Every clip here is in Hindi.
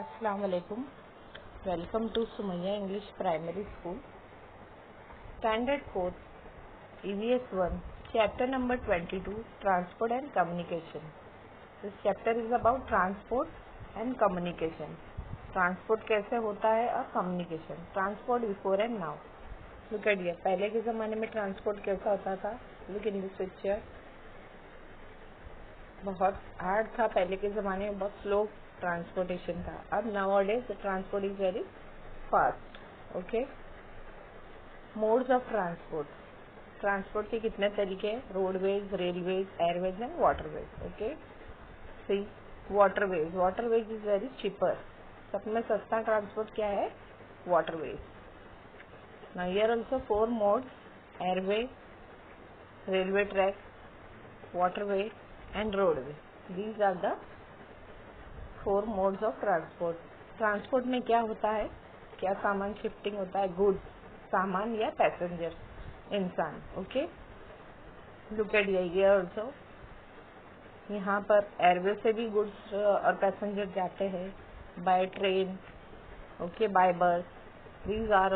अस्सलाम वालेकुम। Welcome to Sumaiya English primary school standard 4 EVS 1 chapter number 22 transport and communication. This chapter is about transport and communication. Transport कैसे होता है और communication. Transport before and now. Look at here, पहले के ज़माने में ट्रांसपोर्ट कैसा होता था। Look in this picture. बहुत हार्ड था पहले के ज़माने में, बहुत स्लो ट्रांसपोर्टेशन था। अब nowadays transport is very fast. Okay, modes of transport. Transport के कितने तरीके हैं? Roadways, railways, airways and waterways. Okay, sea waterways. Waterways is very cheaper. सब में सस्ता ट्रांसपोर्ट क्या है? Waterways. Now here also 4 modes: airway, railway track, waterway and roadway. These are the 4 modes of transport. Transport में क्या होता है? क्या सामान शिफ्टिंग होता है? गुड्स, सामान या पैसेंजर, इंसान। Okay, look at here also. यहाँ पर एयरवे से भी गुड्स और पैसेंजर जाते हैं, बाय ट्रेन, ओके, बाय बस। दीज आर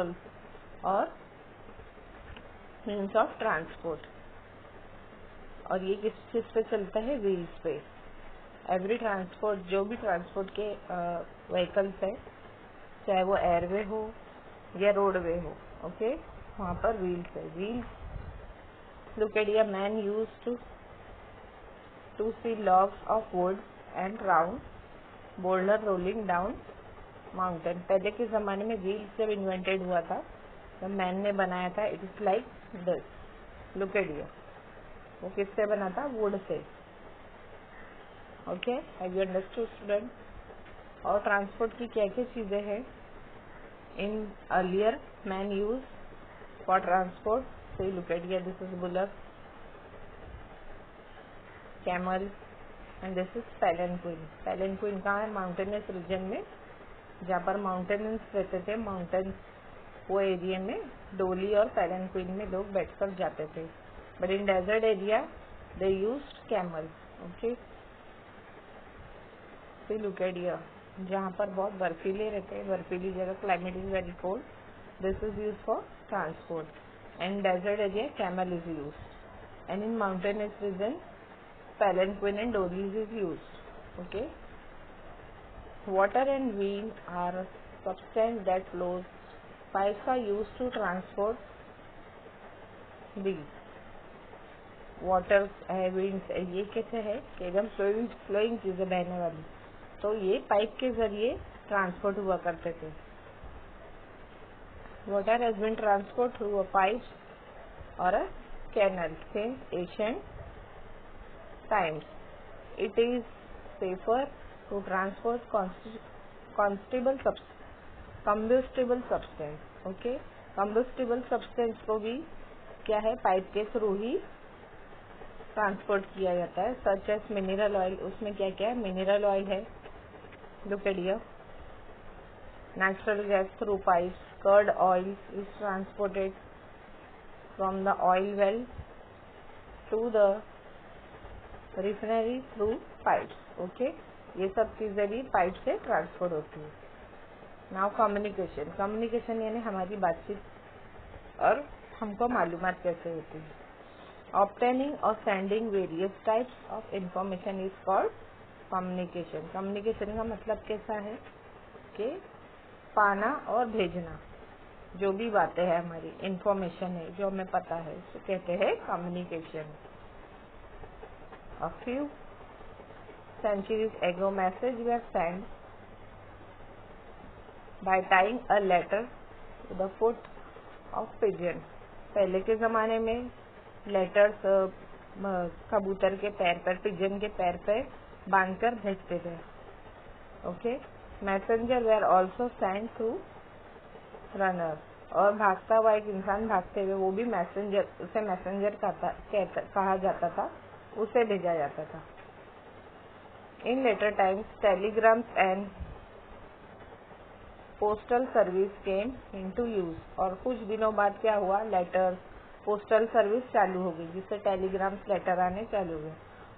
और मीन्स ऑफ ट्रांसपोर्ट। और ये किस चीज़ पे चलता है? व्हील्स पे। एवरी ट्रांसपोर्ट, जो भी ट्रांसपोर्ट के व्हीकल्स है, चाहे वो एयरवे हो या रोडवे हो, ओके, वहाँ पर व्हील्स है। Wheels, look at here, man used to see logs of wood and round boulder rolling down mountain. पहले के ज़माने में व्हील्स जब इन्वेंटेड हुआ था तो मैन ने बनाया था। It is like this. Look at here, वो किससे बना था? वुड से। Okay, have you understood student? और ट्रांसपोर्ट की क्या क्या चीज़ें हैं? In earlier man use for transport, से look at here, this is bullock, camel and this is palanquin. Palanquin कहाँ है? माउंटेनस रीजन में, जहाँ पर माउंटेन्स रहते थे, माउंटेन्स वो एरिया में डोली और पैलेंक्विन में लोग बैठकर जाते थे। But in desert area they used camel. Okay, see look at here, जहाँ पर बहुत बर्फीले रहते हैं, बर्फीली जगह, climate is very cold, this is use for transport. And desert area camel is use, and in mountainous region palanquin and dolis is use. Okay, water and wind are substance that flows. Pipes are used to transport these. Water है, winds है, ये कैसे है कि एकदम फ्लोइंग चीज़ें बहने वाली, तो ये पाइप के जरिए ट्रांसपोर्ट हुआ करते थे। Water has been transported through a pipe or a canal since ancient times. It is safer to transport combustible substance. Okay, combustible substance को भी क्या है? पाइप के थ्रू ही ट्रांसपोर्ट किया जाता है। सच एज मिनरल ऑयल, उसमें क्या क्या है? मिनरल ऑयल है। Look at here, natural gas through pipes, crude oil is transported from the oil well to the refinery through pipes. Okay, ये सब चीज़ें भी पाइप से ट्रांसपोर्ट होती है। Now communication. कम्युनिकेशन यानी हमारी बातचीत और हमको मालूमात कैसे होती है। ऑब्टेनिंग और sending various types of information is called communication. Communication का मतलब कैसा है कि पाना और भेजना, जो भी बातें हैं, हमारी इंफॉर्मेशन है, जो हमें पता है, उसे कहते हैं communication. A few centuries ago, messages were sent by tying a letter to the foot of pigeon. पहले के ज़माने में लेटर्स कबूतर के पैर पर, पिजन के पैर पर बांधकर भेजते थे। Okay, messenger were also Saint through runner. और भागता हुआ एक इंसान भागते हुए, वो भी मैसेंजर, उसे मैसेंजर कहा जाता था, उसे भेजा जाता था। In later times telegrams and postal service came into use. और कुछ दिनों बाद क्या हुआ? लेटर्स, पोस्टल सर्विस चालू हो गई, जिससे टेलीग्राम्स, लेटर आने चालू हुए।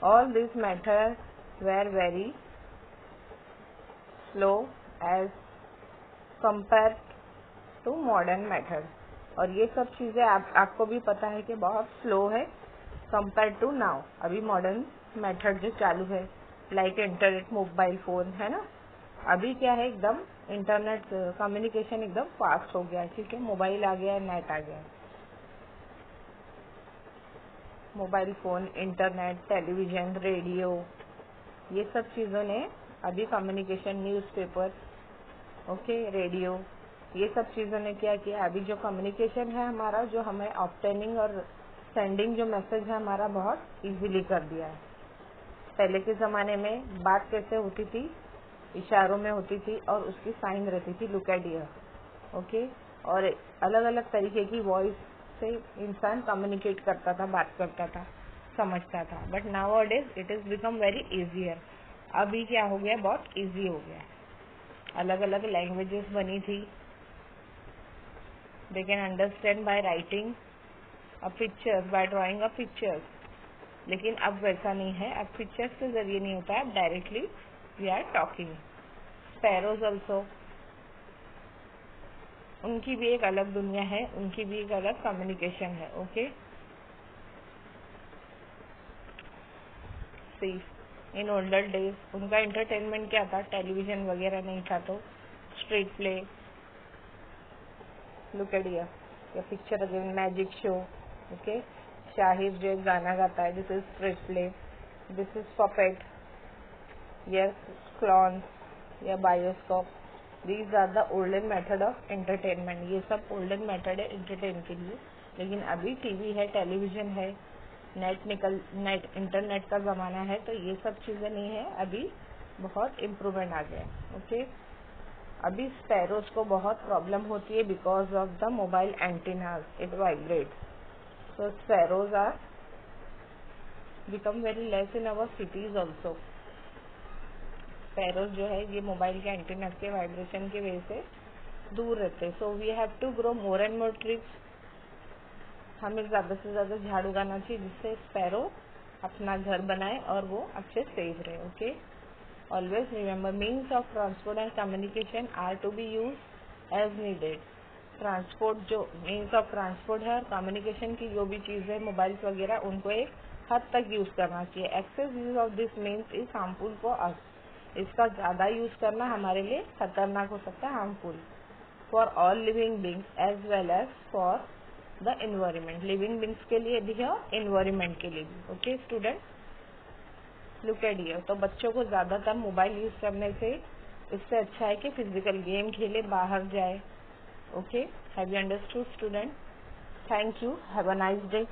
All this method were very slow as compare to modern method. और ये सब चीज़ें आपको भी पता है कि बहुत स्लो है कंपेयर टू नाउ। अभी मॉडर्न मेथड जो चालू है लाइक इंटरनेट, मोबाइल फ़ोन, है ना। अभी क्या है, एकदम इंटरनेट कम्युनिकेशन एकदम फास्ट हो गया है, ठीक है। मोबाइल आ गया है, नेट आ गया है, mobile phone, internet, television, radio, ये सब चीज़ों ने अभी कम्युनिकेशन, न्यूज़पेपर, ओके, रेडियो, ये सब चीज़ों ने क्या किया, अभी जो कम्युनिकेशन है हमारा, जो हमें ऑब्टेनिंग और सेंडिंग जो मैसेज है हमारा, बहुत इजीली कर दिया है। पहले के ज़माने में बात कैसे होती थी, इशारों में होती थी और उसकी साइन रहती थी, लुक एट हियर, ओके। और अलग अलग तरीके की वॉइस से इंसान कम्युनिकेट करता था, बात करता था, समझता था। But now days it is become very easier. अभी क्या हो गया, बहुत इजी हो गया। अलग अलग लैंग्वेजेस बनी थी, they can understand by writing a pictures, by drawing a pictures. लेकिन अब वैसा नहीं है, अब पिक्चर्स के जरिए नहीं होता है, अब directly we are talking. Sparrows also, उनकी भी एक अलग दुनिया है, उनकी भी एक अलग कम्युनिकेशन है, okay. See in older days उनका एंटरटेनमेंट क्या था, टेलीविजन वगैरह नहीं था, तो street play, look at here, या picture again, magic show, okay. शाहिर जो एक गाना गाता है, this is street play, this is puppet, yes, clown या bioscope, these are the olden method of entertainment. ये सब ओल्डन मेथड है एंटरटेन के लिए। लेकिन अभी टीवी है, टेलीविजन है, नेट इंटरनेट का ज़माना है, तो ये सब चीज़ें नहीं है, अभी बहुत इम्प्रूवमेंट आ गया, ओके। अभी स्पैरोज को बहुत प्रॉब्लम होती है because of the mobile antennas, it vibrate, so sparrows are become very less in our cities also. Sparrows जो है ये मोबाइल के एंटीना के वाइब्रेशन की वजह से दूर रहते हैं। So we have to grow more and more trees. हमें ज़्यादा से ज़्यादा झाड़ उगाना चाहिए जिससे स्पैरो अपना घर बनाए और वो अच्छे सेफ रहे, okay. Always remember, means of transport and communication are to be use as needed. Transport जो मीन्स ऑफ ट्रांसपोर्ट है और कम्युनिकेशन की जो भी चीज़ है, मोबाइल्स वगैरह, उनको एक हद तक यूज़ करना चाहिए। Excess use of this means is harmful for us. इसका ज़्यादा यूज़ करना हमारे लिए खतरनाक हो सकता है, harmful for all living beings as well as for the environment. Living beings के लिए भी और एनवायरमेंट के लिए भी, okay student, look at here. तो बच्चों को ज़्यादातर मोबाइल यूज़ करने से इससे अच्छा है कि फिजिकल गेम खेले, बाहर जाए, okay. Have you understood student? Thank you, have a nice day.